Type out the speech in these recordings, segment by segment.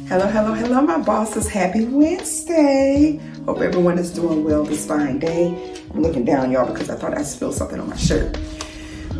Hello, my bosses. Happy Wednesday. Hope everyone is doing well this fine day. I'm looking down, y'all, because I thought I spilled something on my shirt.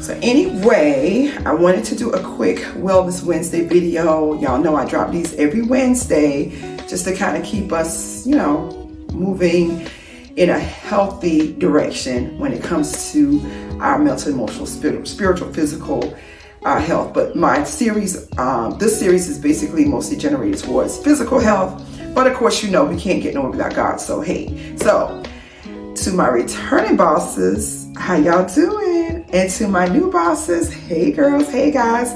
So anyway, I wanted to do a quick Wellness Wednesday video. Y'all know I drop these every Wednesday just to kind of keep us, moving in a healthy direction when it comes to our mental, emotional, spiritual, physical health. But my series, this series is basically mostly generated towards physical health. But of course, we can't get nowhere without God. So hey, to my returning bosses, how y'all doing? And to my new bosses, hey girls, hey guys.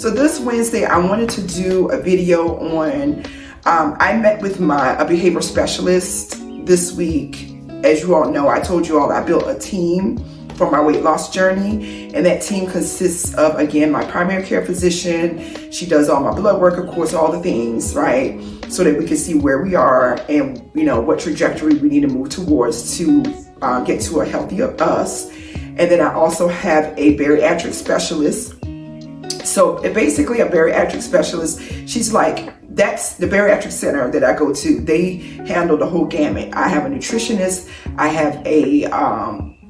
So this Wednesday, I wanted to do a video on, I met with a behavior specialist this week. As you all know, I told you all I built a team for my weight loss journey, and that team consists of, again, my primary care physician. She does all my blood work, of course, all the things, right? So that we can see where we are and what trajectory we need to move towards to get to a healthier us. And then I also have a bariatric specialist. So basically a bariatric specialist, that's the bariatric center that I go to. They handle the whole gamut. I have a nutritionist, I have a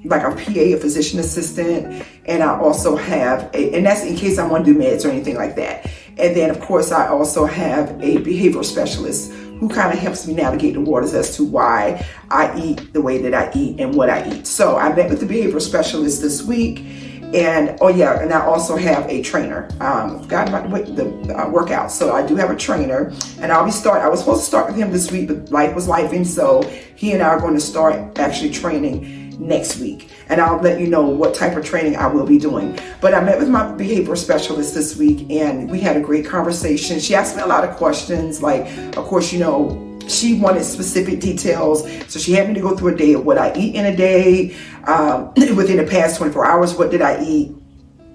PA, a physician assistant, and I also have and that's in case I want to do meds or anything like that. And then of course I also have a behavioral specialist who kind of helps me navigate the waters as to why I eat the way that I eat and what I eat. So I met with the behavioral specialist this week, and and I also have a trainer. Forgot about the workout. So I do have a trainer, and I was supposed to start with him this week, but life was lifing, so he and I are going to start actually training next week, and I'll let you know what type of training I will be doing. But I met with my behavioral specialist this week, and we had a great conversation. She asked me a lot of questions, like, of course, she wanted specific details, so she had me to go through a day of what I eat in a day, within the past 24 hours, what did I eat,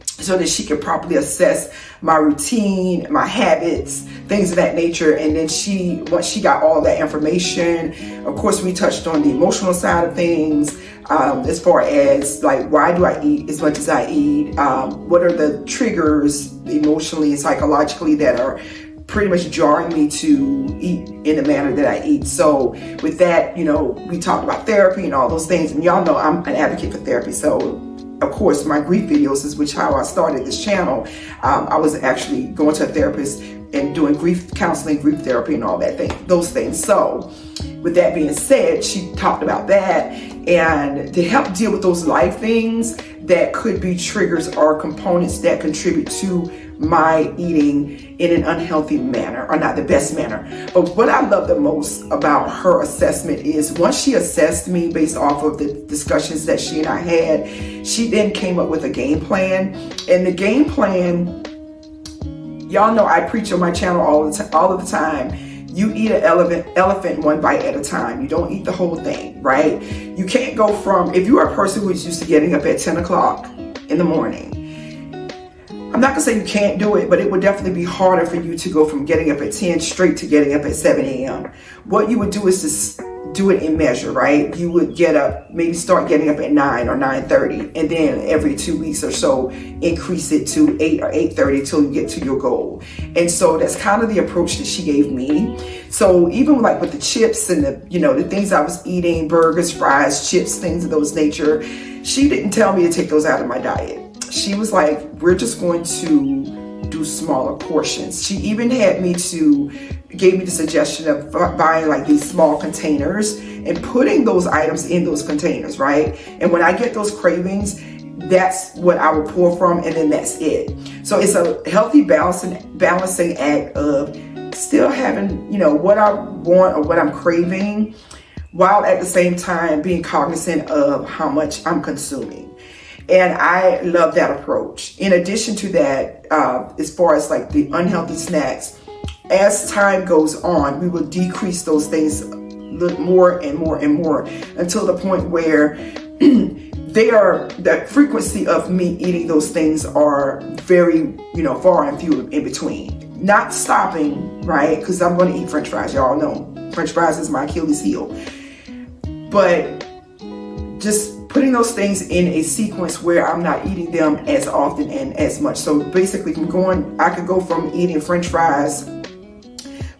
so that she could properly assess my routine, my habits, things of that nature. And then once she got all that information, of course, we touched on the emotional side of things, as far as like, why do I eat as much as I eat? What are the triggers emotionally and psychologically that are pretty much jarring me to eat in the manner that I eat? So with that, we talked about therapy and all those things. And y'all know I'm an advocate for therapy. So of course, my grief videos is how I started this channel. I was actually going to a therapist and doing grief counseling, grief therapy, and all those things. So with that being said, she talked about that, and to help deal with those life things that could be triggers or components that contribute to my eating in an unhealthy manner, or not the best manner. But what I love the most about her assessment is, once she assessed me based off of the discussions that she and I had, she then came up with a game plan. And the game plan, y'all know I preach on my channel all of the time. You eat an elephant one bite at a time. You don't eat the whole thing, right? You can't go from, if you are a person who is used to getting up at 10 o'clock in the morning, I'm not gonna say you can't do it, but it would definitely be harder for you to go from getting up at 10 straight to getting up at 7 a.m. What you would do is just do it in measure, right? You would get up, maybe start getting up at 9 or 9:30, and then every 2 weeks or so, increase it to 8 or 8:30 till you get to your goal. And so that's kind of the approach that she gave me. So even like with the chips and the things I was eating, burgers, fries, chips, things of those nature, she didn't tell me to take those out of my diet. She was like, we're just going to do smaller portions. She even gave me the suggestion of buying like these small containers and putting those items in those containers, right? And when I get those cravings, that's what I will pour from, and then that's it. So it's a healthy balancing act of still having, what I want or what I'm craving, while at the same time being cognizant of how much I'm consuming. And I love that approach. In addition to that, as far as like the unhealthy snacks, as time goes on, we will decrease those things more and more and more until the point where the frequency of me eating those things are very, far and few in between. Not stopping, right? Because I'm going to eat French fries. Y'all know French fries is my Achilles heel. But just putting those things in a sequence where I'm not eating them as often and as much. So basically I could go from eating French fries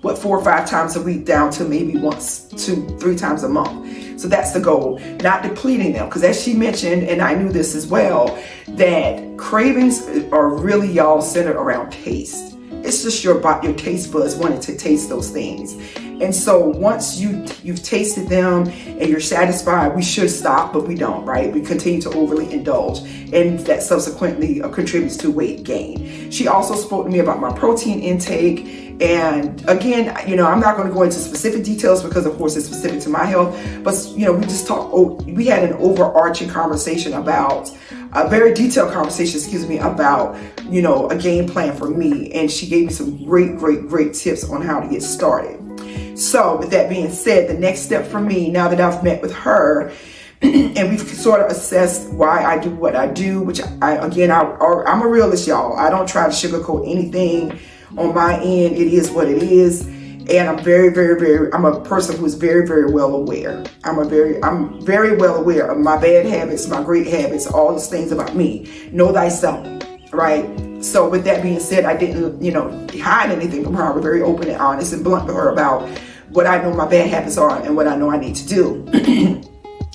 4 or 5 times a week down to maybe once, 2, 3 times a month. So that's the goal, not depleting them. Because as she mentioned, and I knew this as well, that cravings are really, y'all, centered around taste. It's just your taste buds wanting to taste those things. And so once you've tasted them and you're satisfied, we should stop, but we don't, right? We continue to overly indulge, and that subsequently contributes to weight gain. She also spoke to me about my protein intake. And again, I'm not going to go into specific details because of course it's specific to my health, but we had an overarching conversation about a very detailed conversation, about, a game plan for me. And she gave me some great tips on how to get started. So with that being said, the next step for me, now that I've met with her and we've sort of assessed why I do what I do, which I'm a realist, y'all. I don't try to sugarcoat anything on my end. It is what it is. And I'm I'm a person who is very well aware. I'm very well aware of my bad habits, my great habits, all these things about me. Know thyself, right? So with that being said, I didn't, hide anything from her. I was very open and honest and blunt with her about what I know my bad habits are and what I know I need to do.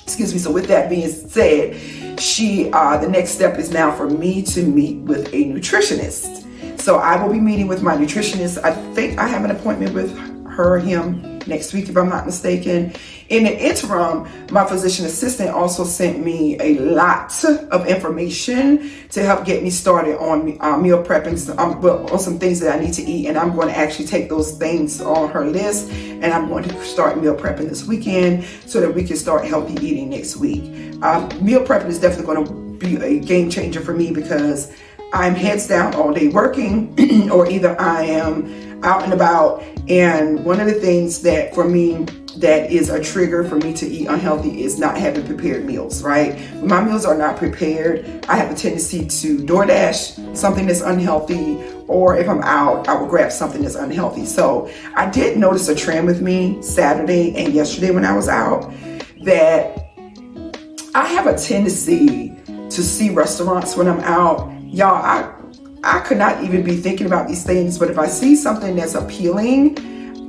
Excuse me. So with that being said, the next step is now for me to meet with a nutritionist. So I will be meeting with my nutritionist. I think I have an appointment with him next week, if I'm not mistaken. In the interim, my physician assistant also sent me a lot of information to help get me started on meal prepping, on some things that I need to eat. And I'm going to actually take those things on her list, and I'm going to start meal prepping this weekend so that we can start healthy eating next week. Meal prepping is definitely going to be a game changer for me because I'm heads down all day working, or either I am out and about. And one of the things that for me that is a trigger for me to eat unhealthy is not having prepared meals, right? When my meals are not prepared, I have a tendency to DoorDash something that's unhealthy, or if I'm out, I will grab something that's unhealthy. So I did notice a trend with me Saturday and yesterday when I was out, that I have a tendency to see restaurants when I'm out. Y'all, I could not even be thinking about these things, but if I see something that's appealing,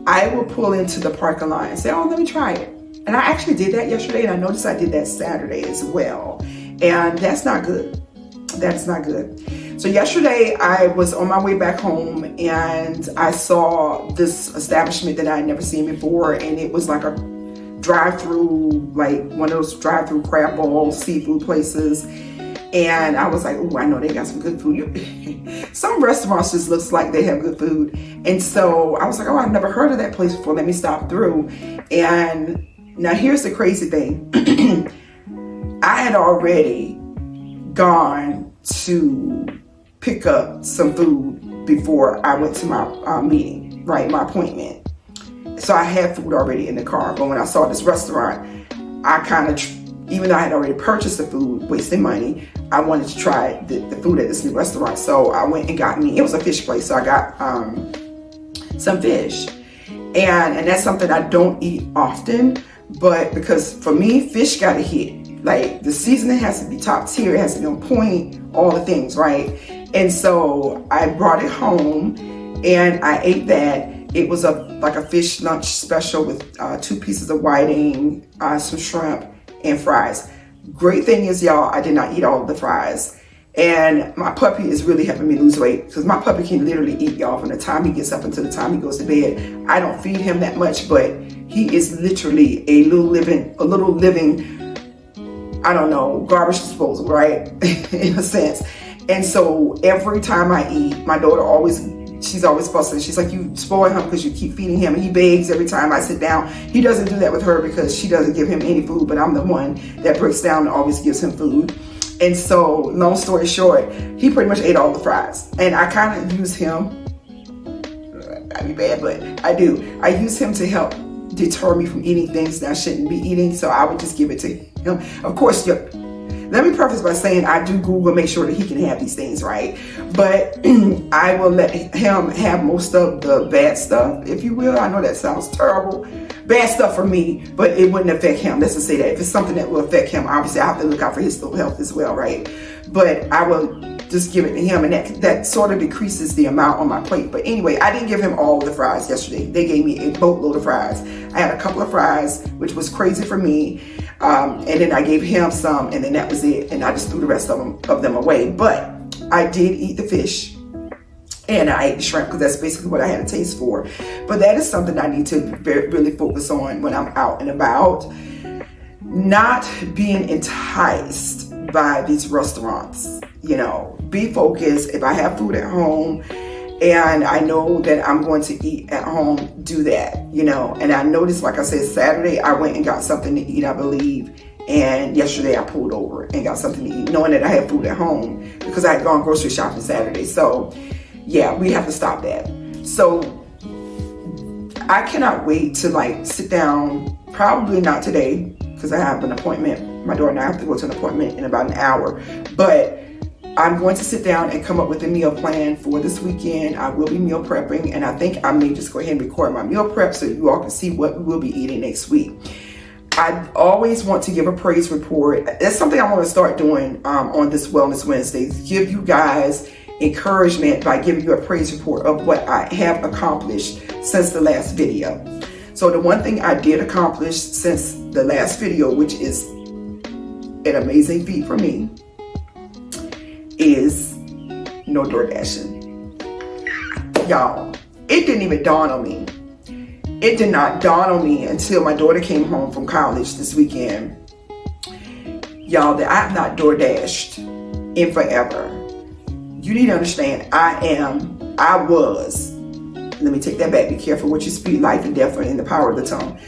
I will pull into the parking lot and say, oh, let me try it. And I actually did that yesterday, and I noticed I did that Saturday as well. And that's not good. That's not good. So yesterday I was on my way back home and I saw this establishment that I had never seen before, and it was like a drive-through, like one of those drive-through crab ball seafood places. And I was like, oh, I know they got some good food. Some restaurants just looks like they have good food. And so I was like, oh, I've never heard of that place before. Let me stop through. And now here's the crazy thing. I had already gone to pick up some food before I went to my meeting, right, my appointment. So I had food already in the car. But when I saw this restaurant, I kind of, even though I had already purchased the food, wasting money, I wanted to try the food at this new restaurant. So I went and got it was a fish place, so I got some fish. And that's something I don't eat often, but because for me, fish gotta hit. Like the seasoning has to be top tier, it has to be on point, all the things, right? And so I brought it home and I ate that. It was like a fish lunch special with 2 pieces of whiting, some shrimp, and fries. Great thing is, y'all, I did not eat all of the fries. And my puppy is really helping me lose weight because my puppy can literally eat, y'all, from the time he gets up until the time he goes to bed. I don't feed him that much, but he is literally a little living, I don't know, garbage disposal, right? In a sense. And so every time I eat, my daughter she's always fussing. She's like, you spoil him because you keep feeding him. And he begs every time I sit down. He doesn't do that with her because she doesn't give him any food, but I'm the one that breaks down and always gives him food. And so, long story short, he pretty much ate all the fries. And I kind of use him, I'd be bad, but I do. I use him to help deter me from eating things that I shouldn't be eating. So I would just give it to him. Of course, let me preface by saying I do Google, make sure that he can have these things, right? But I will let him have most of the bad stuff, if you will. I know that sounds terrible, bad stuff for me, but it wouldn't affect him. Let's just say that. If it's something that will affect him, obviously I have to look out for his little health as well, right? But I will just give it to him, and that sort of decreases the amount on my plate. But anyway, I didn't give him all the fries yesterday. They gave me a boatload of fries. I had a couple of fries, which was crazy for me, and then I gave him some, and then that was it, and I just threw the rest of them away. But I did eat the fish, and I ate the shrimp, because that's basically what I had a taste for. But that is something I need to really focus on when I'm out and about. Not being enticed by these restaurants, you know. Be focused. If I have food at home and I know that I'm going to eat at home, do that, you know. And I noticed, like I said, Saturday I went and got something to eat, I believe. And yesterday I pulled over and got something to eat, knowing that I had food at home, because I had gone grocery shopping Saturday. So yeah, we have to stop that. So I cannot wait to like sit down, probably not today, because I have an appointment. My daughter and I have to go to an appointment in about an hour. But I'm going to sit down and come up with a meal plan for this weekend. I will be meal prepping, and I think I may just go ahead and record my meal prep so you all can see what we will be eating next week. I always want to give a praise report. That's something I want to start doing on this Wellness Wednesday. Give you guys encouragement by giving you a praise report of what I have accomplished since the last video. So the one thing I did accomplish since the last video, which is an amazing feat for me, is no door dashing. Y'all, it didn't even dawn on me. It did not dawn on me until my daughter came home from college this weekend, y'all, that I have not door dashed in forever. You need to understand, let me take that back, be careful what you speak, life and death are in the power of the tongue.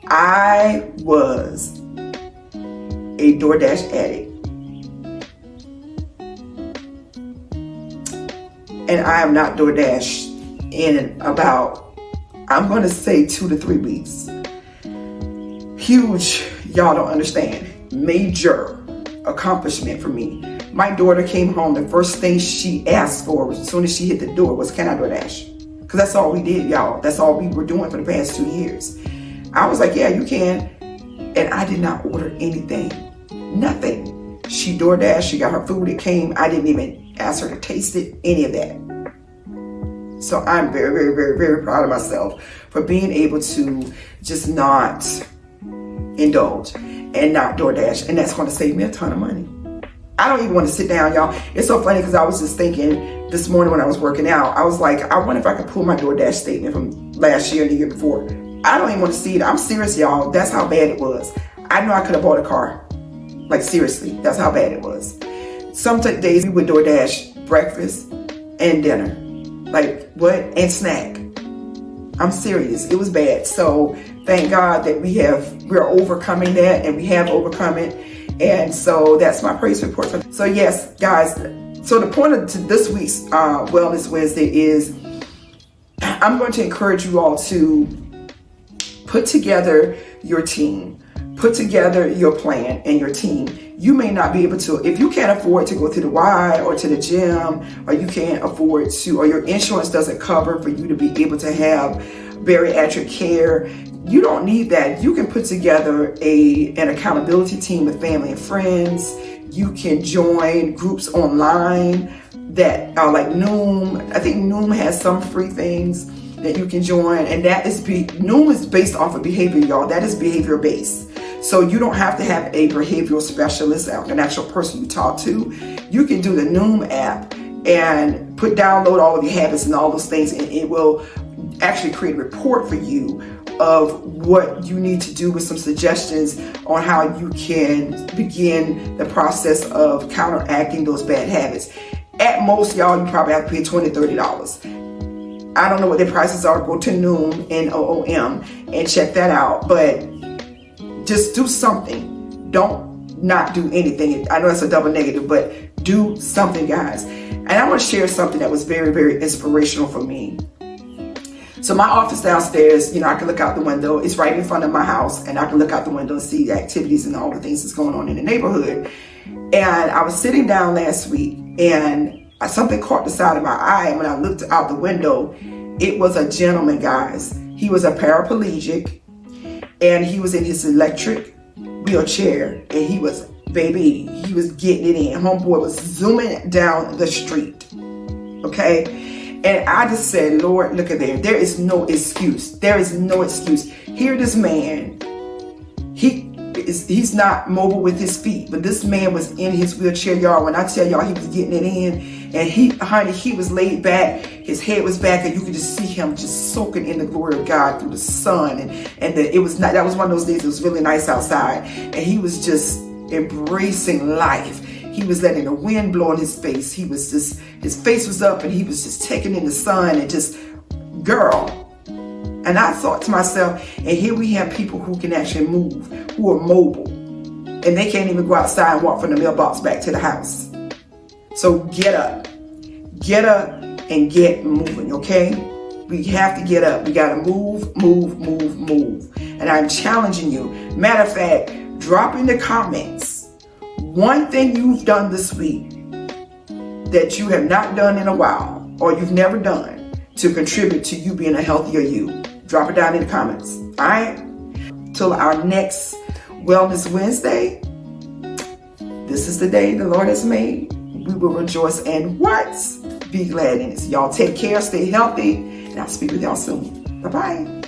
I was a DoorDash addict. And I have not DoorDashed in about, I'm going to say 2 to 3 weeks. Huge, y'all don't understand, major accomplishment for me. My daughter came home, the first thing she asked for as soon as she hit the door was, can I DoorDash? Because that's all we did, y'all. That's all we were doing for the past 2 years. I was like, yeah, you can. And I did not order anything, nothing. She DoorDashed, she got her food, it came. I didn't even ask her to taste it, any of that. So I'm very, very, very, very proud of myself for being able to just not indulge and not DoorDash. And that's going to save me a ton of money. I don't even want to sit down, y'all. It's so funny because I was just thinking this morning when I was working out, I was like, I wonder if I could pull my DoorDash statement from last year and the year before. I don't even want to see it. I'm serious, y'all. That's how bad it was. I know I could have bought a car. Like, seriously, that's how bad it was. Some days we would DoorDash breakfast and dinner. Like, what? And snack. I'm serious. It was bad. So thank God that we're overcoming that, and we have overcome it. And so that's my praise report. So yes, guys. So the point of this week's Wellness Wednesday is I'm going to encourage you all to put together your team. Put together your plan and your team. You may not be able to, if you can't afford to go to the Y or to the gym, or you can't afford to, or your insurance doesn't cover for you to be able to have bariatric care, you don't need that. You can put together an accountability team with family and friends. You can join groups online that are like Noom. I think Noom has some free things that you can join, and that is Noom is based off of behavior, y'all. That is behavior based. So you don't have to have a behavioral specialist, an actual person you talk to. You can do the Noom app and download all of your habits and all those things, and it will actually create a report for you of what you need to do with some suggestions on how you can begin the process of counteracting those bad habits. At most, y'all, you probably have to pay $20, $30. I don't know what their prices are. Go to Noom, N-O-O-M, and check that out. But just do something. Don't not do anything. I know it's a double negative, but do something, guys. And I want to share something that was very, very inspirational for me. So my office downstairs, I can look out the window. It's right in front of my house, and I can look out the window and see the activities and all the things that's going on in the neighborhood. And I was sitting down last week, and something caught the side of my eye. And when I looked out the window, it was a gentleman, guys. He was a paraplegic. and he was in his electric wheelchair, and he was getting it in. Homeboy was zooming down the street. Okay, and I just said, Lord, look at there. There is no excuse. There is no excuse. Here, this man, he's not mobile with his feet, but this man was in his wheelchair, y'all. When I tell y'all, he was getting it in, and he was laid back, his head was back, and you could just see him just soaking in the glory of God through the sun. That was one of those days. It was really nice outside, and he was just embracing life. He was letting the wind blow in his face. His face was up, and he was just taking in the sun and just, girl. And I thought to myself, and here we have people who can actually move, who are mobile, and they can't even go outside and walk from the mailbox back to the house. So get up and get moving, okay? We have to get up. We got to move. And I'm challenging you. Matter of fact, drop in the comments one thing you've done this week that you have not done in a while, or you've never done, to contribute to you being a healthier you. Drop it down in the comments. All right? Till our next Wellness Wednesday, this is the day the Lord has made. We will rejoice and what? Be glad in it. So y'all take care, stay healthy, and I'll speak with y'all soon. Bye-bye.